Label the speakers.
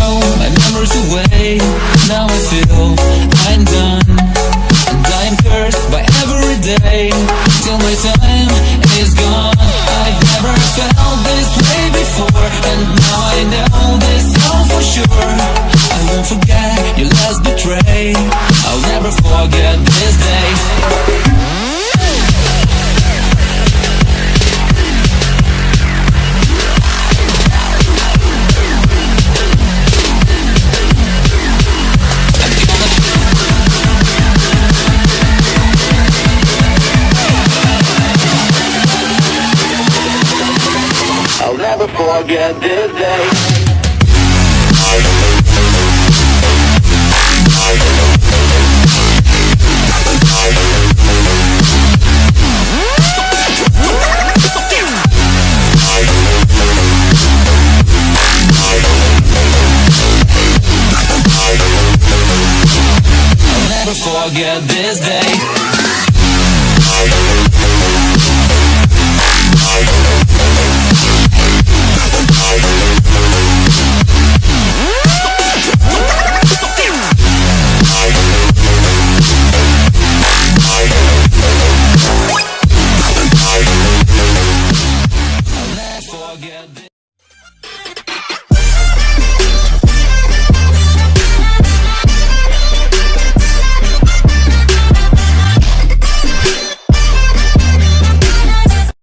Speaker 1: throw my memories away. Now I feel I'm done, and I am cursed by every day till my time is gone. I've never felt this way before, and now I know this all for sure. I won't forget your last betray. I'll never forget this day. I'll never forget this day. I'll never forget this day.